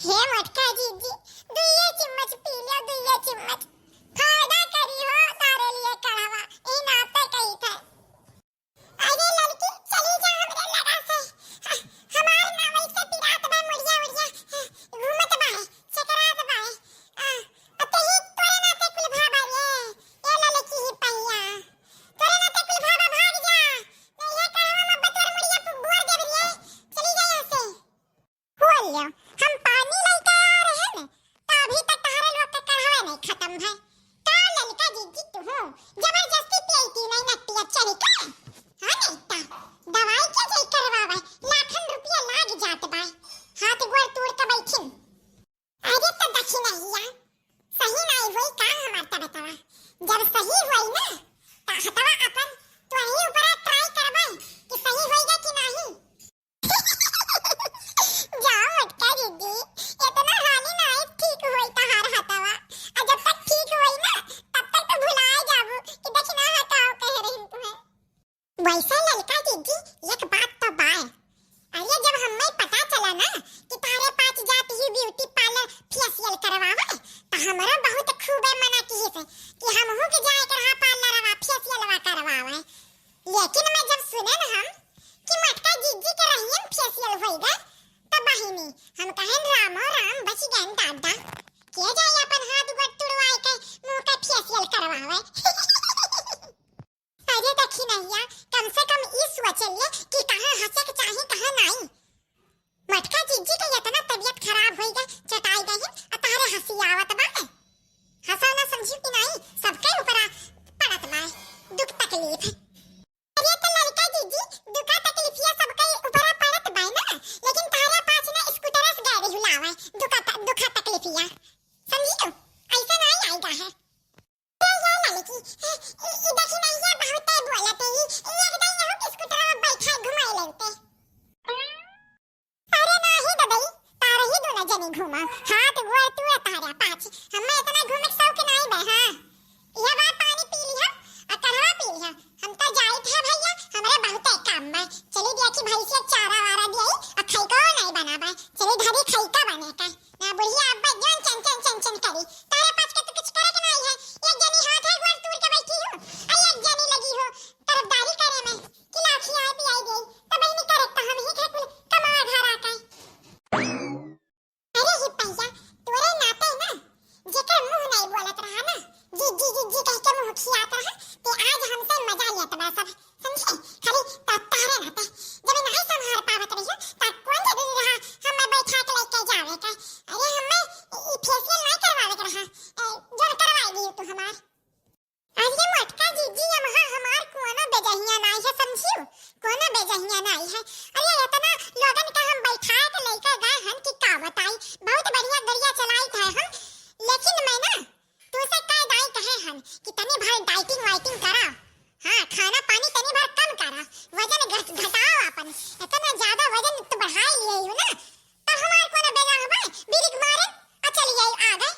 हे मटका जीजी दुइये चम्मच पी लियो दुइये चम्मच फायदा करी हो तारे लिए कढ़वा ए नाते कही था। अरे लड़की चली जा हमरे लगा से हमार ना वैसे पिरात बा मुड़िया मुड़िया घूमत बा चकरात बा अते ही तोरे नाते कुल भाबा रे ए लड़की ही पहिया तोरे नाते कुल भाबा भाग जा नहीं ये कढ़वा में बतर मुड़िया बोर दे रे चली जा यहां से बोल हम पानी लेके आ रहे हैं तो अभी तक तुम्हारे लोग का कढ़वा नहीं खत्म है। का ललका जीजी तू हो जबरदस्ती पीती नहीं नट्टी अच्छा नहीं का हां नहीं ता दवाई क्या चल करवावे लाखन रुपया लाग जात बा हाथ गोड़ तोड़ के बैठिन। अरे तो दखी नहीं या सही नहीं होई का हमार त बतावा जब सही होई ना ता हतवा अपन तो ही ऊपर ट्राई करवाई कि सही होएगा कि नहीं। जाओ मटका जीजी इतना हानि नहीं ठीक होई तहार हतवा और जब तक ठीक होई ना तब तक तो भुलाए जाबू कि दक्षिणा हटाओ कह रही तुम्हें। वैसे ललका जीजी एक बात तो बाय अरे जब हमें पता चला ना कि तारे पास जाती ही ब्यूटी पार्लर फेशियल करवावे तो हमारा बहुत खूबे मना किए थे कि हम हो के जाए कर हां पार्लर वा फेशियल वा करवावे। लेकिन मैं जब सुने ना हम कि मटका जीजी के रहियन फेशियल होइगा तब बहिनी हम कहें रामो राम बच गए दादा के जाए अपन हाथ गोड़ तुड़वाए के मुंह का फेशियल करवावे। अरे देखी नैया कम से कम ई सोचलिए कि कहां हंसे के चाहे कहां नहीं। मटका जीजी के इतना तबीयत खराब होइगा चटाई गई और तारे हंसी आवत बा हंसा ना समझी कि नहीं सबके ऊपर पड़त बा दुख तकलीफ। अरे तो लड़का जीजी दुख तकलीफ ये सबके ऊपर पड़त बा ना लेकिन तारे पास ना स्कूटर से गाड़ी हुलावे दुख तकलीफिया समझी ऐसा नहीं आएगा है। ये लड़की देखी नहीं ये बहुत बोलते ही एकदम यहाँ स्कूटर में बैठा घुमाए लेते। अरे नहीं ददई तारे ही दोनों जने घुमा हाथ गोड़ तू तारा पाछ हमें इतना घूमे के शौक नहीं बे। हां ये बात पानी पी लिया और कढ़वा पी लिया हम तो जाई थे भैया हमरे बहुत काम बा चली देखी भाई से चारा वारा दिए और खैको नहीं बनाबा चली धरी खैका बने का ना बुढ़िया अब्बा जन चन करी तारे पाछ के तो कुछ करे के नहीं है। एक जनी हाथ है गोड़ तोड़ के बैठी हो और एक जनी लगी हो तरफदारी करे में कि लाठी आए पियाई गई तो बहनी करे तो हम ही के कुल कमा घर आ गए। अरे ही भैया तोरे नाते ना जेकर मुंह नहीं बोलत रहा ना जी जी जी जी कह के मुंह खियात रहा ते आज हमसे मजा लेत बा सब समझे खाली तारे नाते जब नहीं संभाल पावत रही ता कौन दे रहा हमें बैठा के लेके जावे का। अरे हमें ई फेशियल नहीं करवावे के रहा जो करवाई दी तू हमार। अरे मटका जीजी हमार कोनो बेजहिया नहीं है समझियो कोनो बेजहिया नहीं है। अरे इतना लोगन का हम बैठा के लेके गए हम कि का बताई बहुत बढ़िया गरिया चलाई थे हम लेकिन मैं ना तू से कह दाई कहे हम कि तनी भर डाइटिंग वाइटिंग करा हां खाना पानी तनी भर कम करा वजन घटाओ अपन इतना ज्यादा वजन तो बढ़ा लिए हो ना तो हमार कोनो बेजा हबे बिरिक मारे आ चली गई आ गए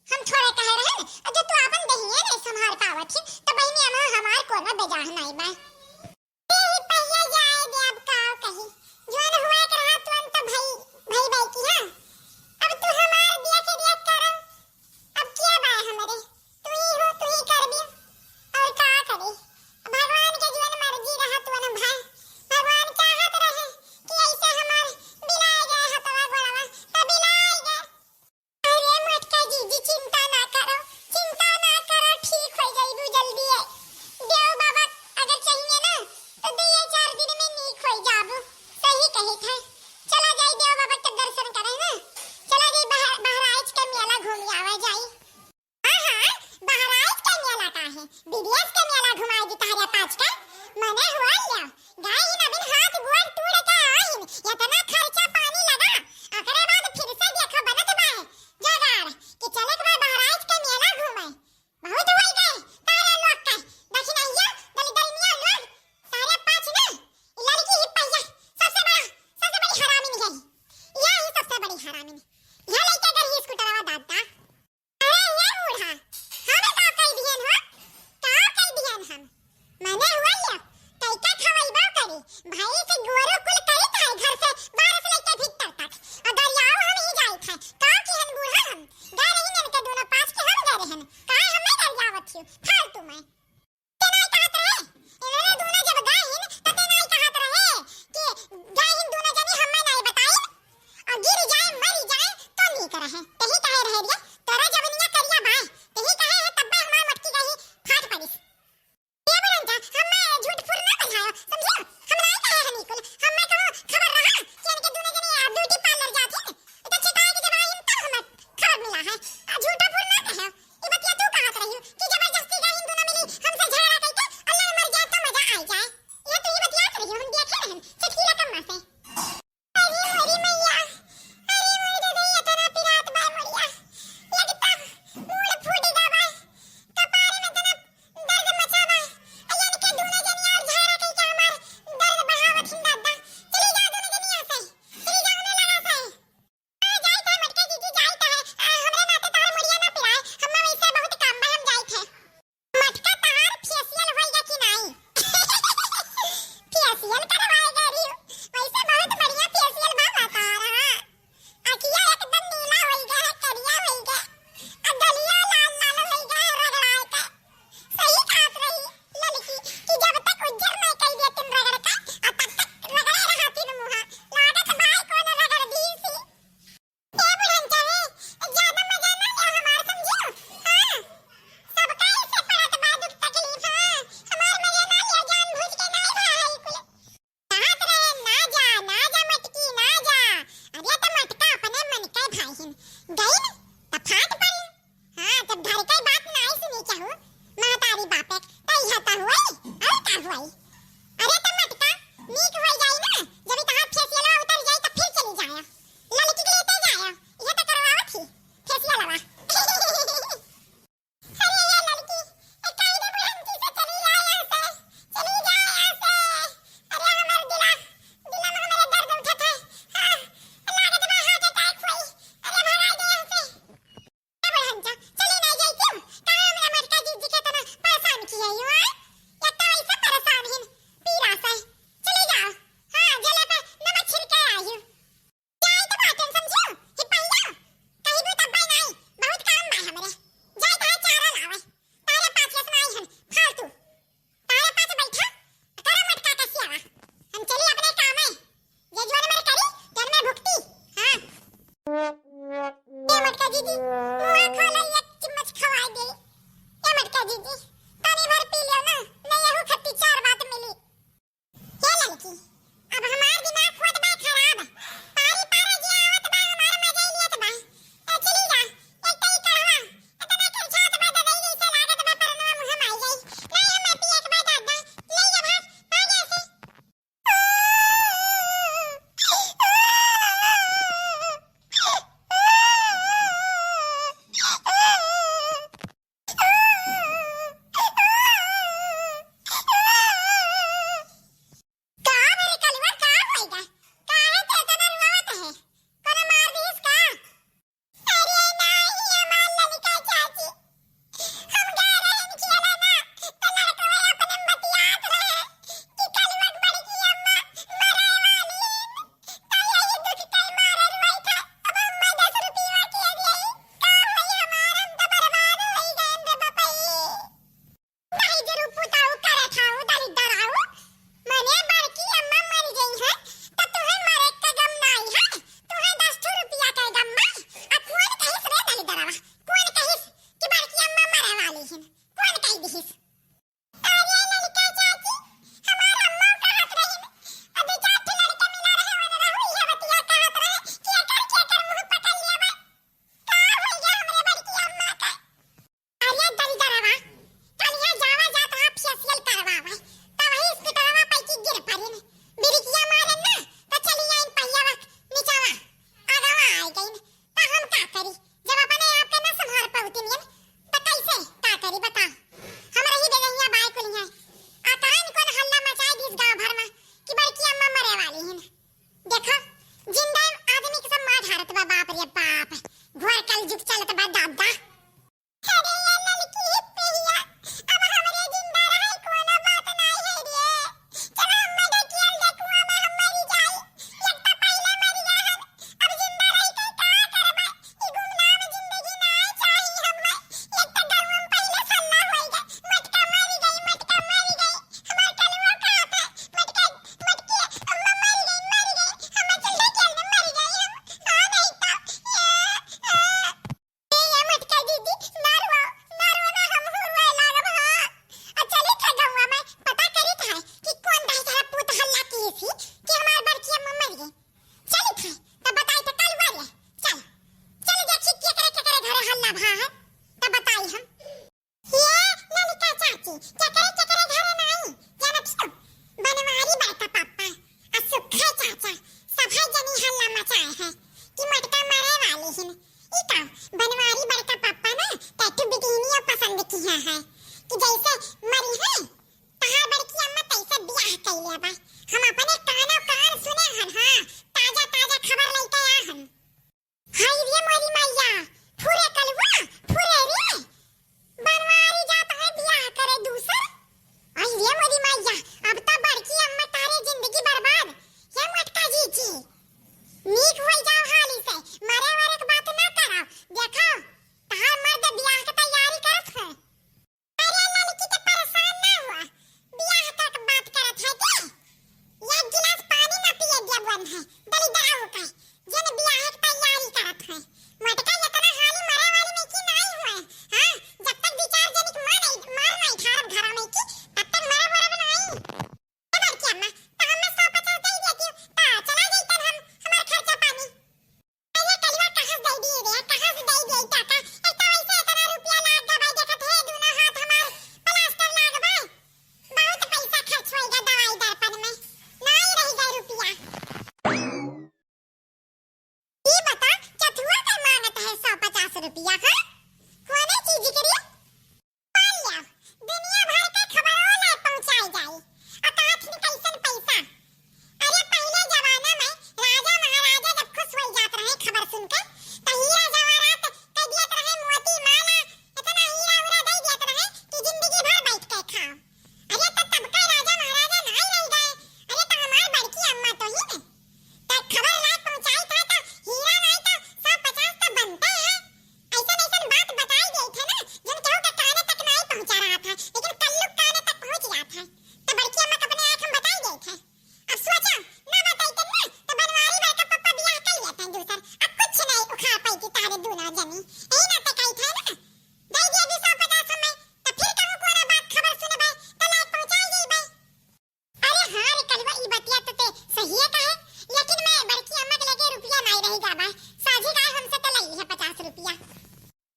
हम थोड़े कह रहे हैं जो तू अपन दहिए नहीं संभाल पावत तो बहनी हमार कोनो बेजा नहीं बा। ए पहिया जाए दे अब का कही जोन हुआ के रहा तुम तो भाई भाई की हां अब तू हमार दिया के दिया कर अब क्या बा हमारे तू ही कर भी और का करे भगवान के जीवन मर्जी रहा तू न भाई भगवान चाहत रहे कि ऐसे हमार बिलाए गए हतवा गोड़वा तो बिलाए गए। अरे मटका जीजी चिंता ना करो ठीक हो जाइबू जल्दी है देव बाबा अगर चाहिए ना तो 2-4 दिन में ठीक हो जाबू सही कही था। चला जाई देव बाबा के दर्शन करे ना चला जाई बहराइच के मेला घूम आवे जाई। हां बहराइच के मेला का है बीडीएस के मेला घुमाई दी तारे पाँच का मने हुआ लिया गाय ही बिन हाथ गोड़ तोड़ के आइन इतना खर्चा पानी लगा ओकरे बाद फिर से देखो बनत बा जगाड़ कि चले के बहराइच के मेला घूमे बहुत होई गए तारे लोग का दक्षिणैया दलिदरनिया लोग तारे पाँच ना लड़की ही पैया सबसे बड़ी हरामी है यही सबसे बड़ी हरामी यह लड़का अगर ही स्कूटर वाला दादा अरे ये बूढ़ा हमें का कह दियन हो का कह दियन हम मने हुआ लिया कई का खवाई बा करी भाई से गोरो कुल करे था घर से 12 से लेके भीतर तक और दरियाओ हम ही जाई था रहे तेही काहे रहे रे तोरा जवनिया करिया बाय तेही काहे है तब्बे हमार मटकी गई फाट पड़िस ये बरंजा हम झूठ फूल ना बजायो समझियो हम नहीं कहे हनी कुल हम मैं कहूं खबर रहा कि इनके दोनों जने ब्यूटी पार्लर जाती है तो छिटाई के जब आई तब हमें खबर मिला है झूठा फूल ना कहे ये बतिया तू कहत रही कि जबरदस्ती गई इन दोनों मिली हमसे झगड़ा करके अल्लाह मर जाए तो मजा आ जाए ये तो ये बतिया रही हम देखे रहन चटकीला कम्मा से अरे मोरी मैया अरे मोरी दे दैया तना पिरात बाय मोरिया लगता मूड फूटेगा बाय कपारे में तना दर्द मचा बाय अयन के दोनों जनिया और झाड़ा कई के हमार दर्द बढ़ावत हिं दादा चली जा दोनों जनिया से चली जा उन्हें लगा से आ जाई थे मटके जीजी जाई थे हमरे नाते तार मोरिया ना पिराए हम वैसे बहुत काम बा हम जाई थे मटका तार फेशियल होइगा कि नहीं फेशियल करवाएगा री वैसे बहुत बढ़िया फेशियल बा बता रहा अखिया एकदम नीला होइगा करिया होइगा गलिया लाल लाल होइगा रगड़ाए का सही खात रही लड़की कि जब तक उज्जर नहीं कर दिया तुम रगड़ का तब तक रगड़े रहा तीन मुहा लागत भाई कौन रगड़ दी सी ए बुढ़न चाहे ज्यादा मजा ना ले हमार समझियो हां सबका ऐसे पड़त बा दुख तकलीफ हां हमार मजा ना ले जान बुझ के नहीं भाई कुल कहत रहे ना जा मटकी ना जा अरे तो मटका अपने मन के भाईहिन गई न त फाट पड़ी हां जब घर के बात नहीं सुनी चाहू महतारी बापे तई हता हुई और का हुई अरे तो मटका नीक होई जाई ना जब तहां फेशियल उतर जाई त फिर चली जाया लड़की के लेते जाया ये तो करवावत थी फेशियल वाला अरे ये लड़की काई दे बुढ़न की से चली जा यहां से चली जा यहां से अरे हमार दिला में हमारे दर्द उठत है हां लागत बा हार्ट अटैक हुई अरे भगा दे यहां से ए बुढ़न जा चली नहीं जाई क्यों काहे हमरा मटका जीजी के तना परेशान किया यू हां या तो ऐसे परेशान हिन पीरा से चली जाओ हां जले पे नमक छिड़के आयु जाए तो बातें समझियो कि पहिया कहीं भी तब नहीं बहुत काम बा हमरे जाए तो चारा लावे तारे पाछे से आई हन फालतू तारे पास बैठा करो मटका का सियावा हम चली अपने काम है ये जोन मेरे करी जोन में भुगती हां ये मटका जीजी मुंह खोला एक चम्मच खवा दे ये मटका जीजी पानी भर पी लो ना नहीं यहू खट्टी चार बात मिली ये लड़की अब हमार दिमाग खोद बा खराब पारी पारे जी आवत बा हमार मजा लियत बा ए चली जा एक तई करवा इतना कर छात बा दई जैसे लागत बा परनवा मुंह में आई गई नहीं मैं पिए के बाद दादा ले जा भाग आ जैसे का मेरे कलवा का होएगा काहे ते तना रुआवत है कोना मार दीस का अरे नहीं हमार ललिका चाची हम गा रहे हैं खेला ना तो लड़का अपने बतियात रहे कि कलवा बड़ी की अम्मा मरे वाली तो यही दुख कई मारे रुई था अब अम्मा 10 रुपया के दिए का होई हमार हम तो बर्बाद होई गए रे बपई नहीं जरूर पुताऊ करे खाऊ दली डराऊ मने बड़की अम्मा मर गई है तो तुम्हें मरे का गम नहीं है तुम्हें 10 रुपया का गम नहीं अब कौन कहिस रे दली डरावा कौन कहिस कि बड़की अम्मा मरे वाली है कौन कहि दिहिस अरे ललिका चाची हमार अम्मा कहत रही अभी जात लड़का मिला रहे वन रहू ये बतिया कहत रहे के कर मुंह पकड़ लिया बा का हो गया हमरे बड़की अम्मा का अरे दली डरावा कलिया जावा जात आप फेशियल करवावे त वही स्कूटरवा पैकी गिर पड़िन बिरिकिया मारन ना तो चली आइन पहियावा नीचावा आगावा आई गइन त हम का करी जब अपने आप के ना संभाल पाउती नियन त कैसे का करी बता हमरा ही बेगैया बाय कुलिया आतान कोन हल्ला मचाई दिस गांव भर में कि बड़की अम्मा मरे वाली है देखो जिंदा आदमी के सब मार धारत बा बाप रे बाप घोर कल जुग चलत बा दादा अरे ये लड़की पिया अब हमरे जिंदा रहे कोनो बात नहीं है रे चल हम देखिए देखुआ में हम मरी जाई एक तो पहले मरी गए अब जिंदा रही के का करबा ई गुमनाम जिंदगी ना चाहिए हमें एक तो गम पहले सल्ला होई गए मटका मरी गई हमार कलवा का था मटका मटकी अम्मा मरी गई हम चल के मरी गई हम हां नहीं तो लभा है तब बताई हम ये ललिता चाची चकरे चकरे घरे नहीं जानत हो बनवारी बड़का पापा आ सुखे चाचा सभा जनी हल्ला मचाए है कि मटका मारे वाले हैं ई का बनवारी बड़का पापा ना टैटू बिकिनिया पसंद किया है कि जैसे मरी है तहा बड़की अम्मा तैसे ब्याह कैले बा हम अपने कानो कान सुने हन हां ताजा ताजा खबर लेके आ हन हाय रे मोरी मैया फुरे कलवा फुरे रे बनवारी जात है ब्याह करे दूसर आई रे मोरी मैया अब तो बड़की अम्मा तारे जिंदगी बर्बाद ये मटका जी की नीक होई जाओ हाली से मरे वरे के बात ना कराओ देखो तहार मर्द ब्याह के तैयारी करत है अरे लड़की के परेशान ना हुआ ब्याह तक बात करत है के एक गिलास पानी ना पिए दिया बन है दलिद्र हो के जन ब्याह की तैयारी करत है मटका इतना हाली मरे वाली में की नहीं हुए हां जब तक विचार जनिक मार नहीं ठार घर में की तब तक मरे वरे नहीं ए बड़की अम्मा तो हमें 150 दे देती ता चला जाता हम हमारा खर्चा पानी अरे कलवा कहां दे दिए रे कहां से दे दिए टाका इतना वैसे इतना रुपया लाग गए देखत है दोनों हाथ हमार प्लास्टर लाग गए बहुत पैसा खर्च होएगा दवाई दर्पण में नहीं रह गए रुपया ये बता चथुआ का मांगत है 150 रुपया हां कोने चीज के लिए पालिया दुनिया भर के खबरों ला पहुंचाई जाए अकाथ में कैसन पैसा अरे पहले जमाना में राजा महाराजा जब खुश हो जात रहे खबर सुनकर तो हीरा जवाहरात कह दियत रहे मोती माला इतना हीरा उरा दे दियत रहे कि जिंदगी भर बैठ के खाओ अरे तो तब का राजा महाराजा नहीं रह गए अरे तो हमार बड़की अम्मा तो ही ने तो खबर ला पहुंचाई था तो हीरा नहीं तो 150 तो बनते हैं ऐसा ऐसा बात बताई गई थे ना जन केहू के काने तक नहीं पहुंचा रहा था लेकिन कल्लू काने तक पहुंच गया था तो बड़की अम्मा को अपने आंख हम बताई गए थे अब सोचा ना बताई ना तो बनवारी बड़का पप्पा ब्याह कर लेते हैं दूसर अब कुछ नहीं उखाड़ पाई कि तारे दोनों जनी यही ना तो कही थे ना दे दिया भी 150 हमें तो फिर कहूं कोना बात खबर सुने भाई तो लाइक पहुंचाई गई भाई अरे हां रे कलवा ई बतिया तो ते सही है कहे लेकिन मैं बड़की अम्मा के लगे रुपया नहीं रहेगा बा साझी गाय हमसे तो लई है 50 रुपया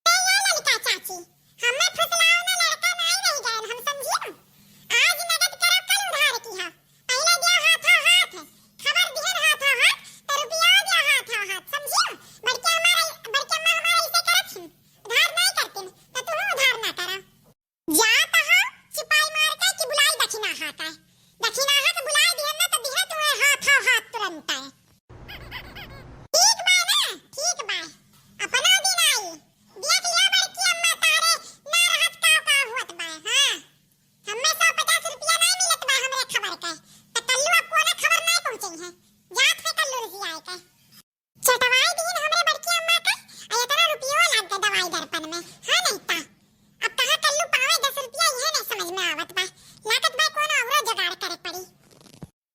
ए ये ललिता चाची हमें फुसलाओ ना लड़का नहीं रह गए हम समझिए आज नगद करो कल उधार की हां पहले दिया हाथों हाथ खबर दिहन हाथों हाथ तो रुपया दिया हाथों हाथ समझिए बड़की अम्मा हमारे इसे करत हन उधार नहीं करतिन तो तू उधार ना करा जा तहां सिपाही मार के कि बुलाई दक्षिणा हाथ है दक्षिणा हाथ बुलाई दिहन ना तो दिहे तुम्हें हाथों हाथ तुरंत है ठीक बा ना ठीक बा अपना दिन आई देख लिया बड़की अम्मा तारे ना रहत का होत बा हां हमें 150 रुपया नहीं मिलत बा हमरे खबर के तो कल्लू अब कोने खबर नहीं पहुंची है जात है कल्लू से आए के चटवाई दिन हमरे बड़की अम्मा का आ इतना रुपया लाग गए दवाई दर्पण में हां नहीं ता अब कहां कल्लू पावे 10 रुपया ये नहीं समझ में आवत बा लागत बा कोनो औरो जुगाड़ करे पड़ी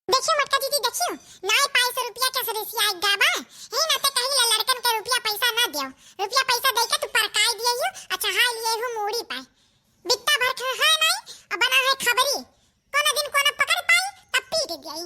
देखियो मटका दीदी देखियो नाय 500 रुपया के सदस्य आई गाबा हे ना ते कहीं लड़कन के रुपया पैसा ना दियो रुपया पैसा दे के तू परकाई दियो अच्छा हां लिए हूं मूड़ी पाए बित्ता भर के है नहीं अब बना है खबरी कोनो दिन कोनो पकड़ पाई तब पीट दिया